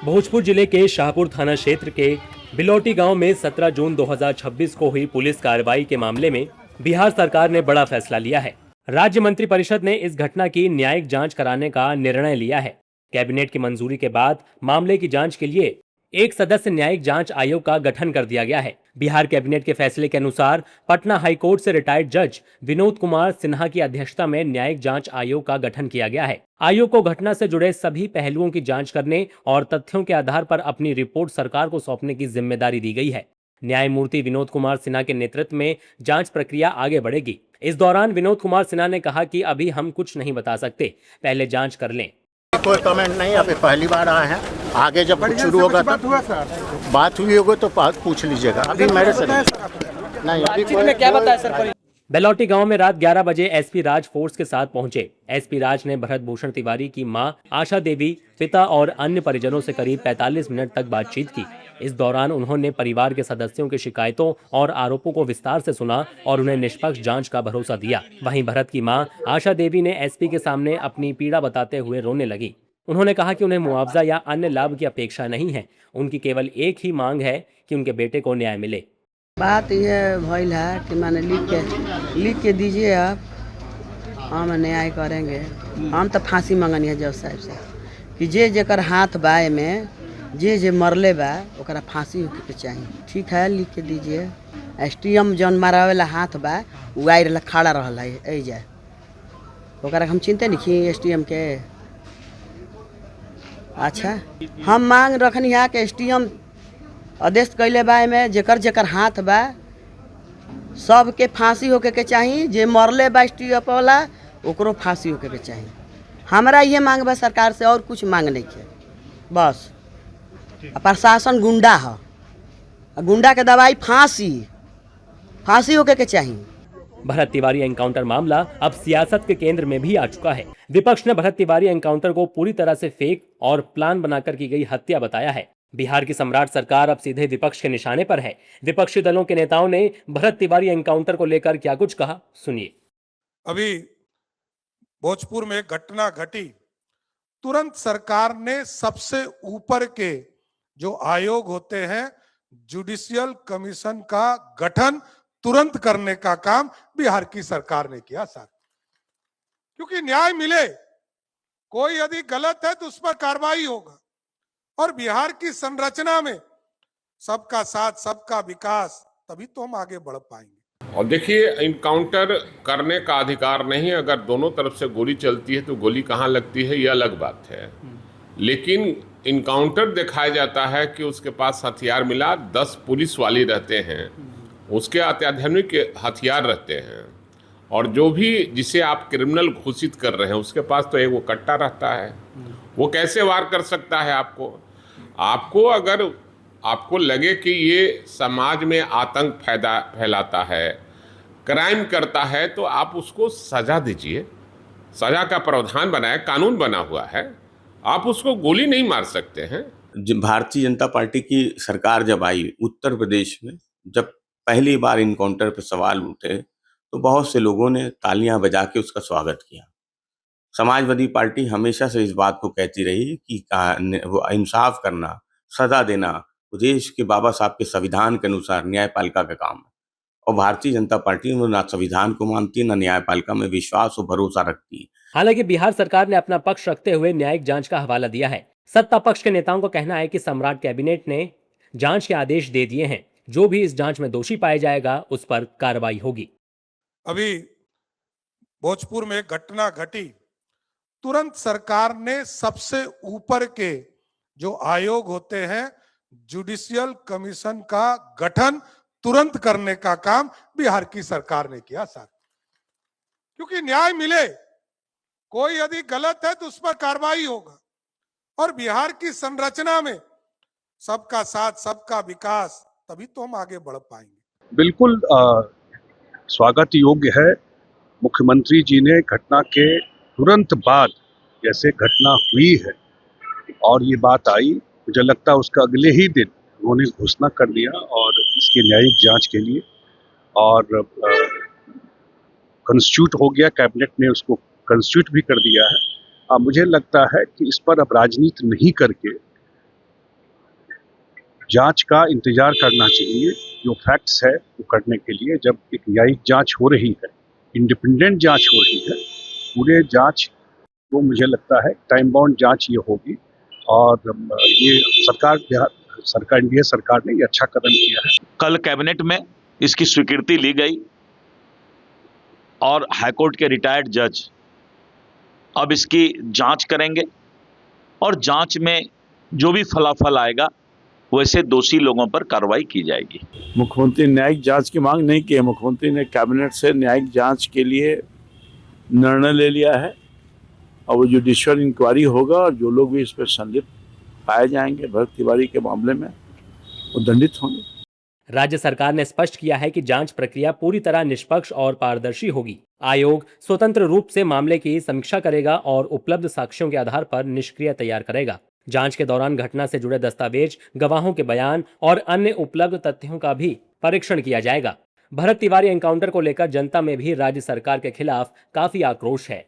भोजपुर जिले के शाहपुर थाना क्षेत्र के बिलौटी गांव में 17 जून 2026 को हुई पुलिस कार्रवाई के मामले में बिहार सरकार ने बड़ा फैसला लिया है। राज्य मंत्रिपरिषद ने इस घटना की न्यायिक जांच कराने का निर्णय लिया है। कैबिनेट की मंजूरी के बाद मामले की जांच के लिए एक सदस्य न्यायिक जांच आयोग का गठन कर दिया गया है। बिहार कैबिनेट के फैसले के अनुसार पटना हाईकोर्ट से रिटायर्ड जज विनोद कुमार सिन्हा की अध्यक्षता में न्यायिक जांच आयोग का गठन किया गया है। आयोग को घटना से जुड़े सभी पहलुओं की जांच करने और तथ्यों के आधार पर अपनी रिपोर्ट सरकार को सौंपने की जिम्मेदारी दी गई है। न्यायमूर्ति विनोद कुमार सिन्हा के नेतृत्व में जांच प्रक्रिया आगे बढ़ेगी। इस दौरान विनोद कुमार सिन्हा ने कहा कि अभी हम कुछ नहीं बता सकते, पहले जांच कर लें। कोई कमेंट नहीं, अभी पहली बार आए हैं। आगे जब कुछ शुरू होगा तो बात हुई होगी तो पूछ लीजिएगा। अभी मेरे से नहीं। अभी क्या बताया सर? बेलौटी गांव में रात 11 बजे एसपी राज फोर्स के साथ पहुंचे। एसपी राज ने भरत भूषण तिवारी की मां आशा देवी, पिता और अन्य परिजनों से करीब 45 मिनट तक बातचीत की। इस दौरान उन्होंने परिवार के सदस्यों की शिकायतों और आरोपों को विस्तार से सुना और उन्हें निष्पक्ष जांच का भरोसा दिया। वहीं भरत की मां आशा देवी ने एसपी के सामने अपनी पीड़ा बताते हुए रोने लगी। उन्होंने कहा कि उन्हें मुआवजा या अन्य लाभ की अपेक्षा नहीं है, उनकी केवल एक ही मांग है कि उनके बेटे को न्याय मिले। बात यह भइल है कि मैंने लिख के दीजिए आप, हम न्याय करेंगे। हम तो फांसी मंगनी है जज साहब से कि जे जेकर हाथ बाय में जे मरले बा ओकरा फांसी होके के चाहिए। ठीक है, लिख के दीजिए। एसटीएम जौन मारावेला हाथ बा उ आइल खड़ा रहल है ए जाए, ओकरा हम चिंते नहीं एसटीएम के। अच्छा, हम मांग रखनी है कि एसटीएम आदेश कैले बा में जेकर हाथ बा सबके फांसी होके के चाहिए। जे मरले बा एसटीएफ वाला ओकरो फांसी होके के चाहिए। हमारा ये मांग बा सरकार से, और कुछ मांग नहीं है। बस प्रशासन गुंडा है, गुंडा के दवाई फांसी होके के चाहिए। भरत तिवारी एनकाउंटर मामला अब सियासत के केंद्र में भी आ चुका है। विपक्ष ने भरत तिवारी एनकाउंटर को पूरी तरह से फेक और प्लान बनाकर की गई हत्या बताया है। बिहार की सम्राट सरकार अब सीधे विपक्ष के निशाने पर है। विपक्षी दलों के नेताओं ने भरत तिवारी एनकाउंटर को लेकर क्या कुछ कहा, सुनिए। अभी भोजपुर में घटना घटी, तुरंत सरकार ने सबसे ऊपर के जो आयोग होते हैं जुडिशियल कमीशन का गठन तुरंत करने का काम बिहार की सरकार ने किया सर, क्योंकि न्याय मिले। कोई यदि गलत है तो उस पर कार्रवाई होगा। और बिहार की संरचना में सबका साथ, सबका विकास, तभी तो हम आगे बढ़ पाएंगे। और देखिए, इनकाउंटर करने का अधिकार नहीं। अगर दोनों तरफ से गोली चलती है तो गोली कहाँ लगती है ये अलग बात है, लेकिन इनकाउंटर दिखाया जाता है कि उसके पास हथियार मिला, 10 पुलिस वाले रहते हैं, उसके अत्याधुनिक हथियार रहते हैं, और जो भी जिसे आप क्रिमिनल घोषित कर रहे हैं उसके पास तो एक वो कट्टा रहता है। वो कैसे वार कर सकता है आपको अगर आपको लगे कि ये समाज में आतंक फैलाता है, क्राइम करता है, तो आप उसको सजा दीजिए। सजा का प्रावधान बनाए, कानून बना हुआ है, आप उसको गोली नहीं मार सकते हैं। भारतीय जनता पार्टी की सरकार जब आई उत्तर प्रदेश में, जब पहली बार इनकाउंटर पर सवाल उठे तो बहुत से लोगों ने तालियां बजा के उसका स्वागत किया। समाजवादी पार्टी हमेशा से इस बात को कहती रही कि वो इंसाफ करना, सजा देना देश के बाबा साहब के संविधान के अनुसार न्यायपालिका का काम है। और भारतीय जनता पार्टी वो ना संविधान को मानती, ना न्यायपालिका में विश्वास और भरोसा रखती। हालांकि बिहार सरकार ने अपना पक्ष रखते हुए न्यायिक जांच का हवाला दिया है। सत्ता पक्ष के नेताओं का कहना है कि सम्राट कैबिनेट ने जांच के आदेश दे दिए हैं। जो भी इस जांच में दोषी पाया जाएगा उस पर कार्रवाई होगी। अभी भोजपुर में घटना घटी, तुरंत सरकार ने सबसे ऊपर के जो आयोग होते हैं जुडिशियल कमीशन का गठन तुरंत करने का काम बिहार की सरकार ने किया सर, क्योंकि न्याय मिले। कोई यदि गलत है तो उस पर कार्रवाई होगा। और बिहार की संरचना में सबका साथ, सबका विकास, तभी तो हम आगे बढ़ पाएंगे। बिल्कुल स्वागत योग्य है। मुख्यमंत्री जी ने घटना के तुरंत बाद जैसे घटना हुई है और ये बात आई, मुझे लगता है उसका अगले ही दिन उन्होंने घोषणा कर दिया और इसकी न्यायिक जांच के लिए, और कॉन्स्टिट्यूट हो गया, कैबिनेट ने उसको कॉन्स्टिट्यूट भी कर दिया है। मुझे लगता है कि इस पर अब राजनीति नहीं करके जांच का इंतजार करना चाहिए। जो फैक्ट्स है वो करने के लिए जब एक न्यायिक जांच हो रही है, इंडिपेंडेंट जांच हो रही है, पूरे जांच वो मुझे लगता है टाइम बाउंड जांच ये होगी। और ये एनडीए सरकार ने ये अच्छा कदम किया है। कल कैबिनेट में इसकी स्वीकृति ली गई और हाईकोर्ट के रिटायर्ड जज अब इसकी जांच करेंगे और जांच में जो भी फलाफल आएगा वैसे दोषी लोगों पर कार्रवाई की जाएगी। मुख्यमंत्री ने न्यायिक जांच की मांग नहीं की है। मुख्यमंत्री ने कैबिनेट से न्यायिक जांच के लिए निर्णय ले लिया है और वो जुडिशियल इंक्वायरी होगा और जो लोग भी इस पर संलिप्त पाए जाएंगे भरत तिवारी के मामले में वो दंडित होंगे। राज्य सरकार ने स्पष्ट किया है कि जांच प्रक्रिया पूरी तरह निष्पक्ष और पारदर्शी होगी। आयोग स्वतंत्र रूप से मामले की समीक्षा करेगा और उपलब्ध साक्ष्यों के आधार पर निष्क्रिय तैयार करेगा। जांच के दौरान घटना से जुड़े दस्तावेज, गवाहों के बयान और अन्य उपलब्ध तथ्यों का भी परीक्षण किया जाएगा। भरत तिवारी एनकाउंटर को लेकर जनता में भी राज्य सरकार के खिलाफ काफी आक्रोश है।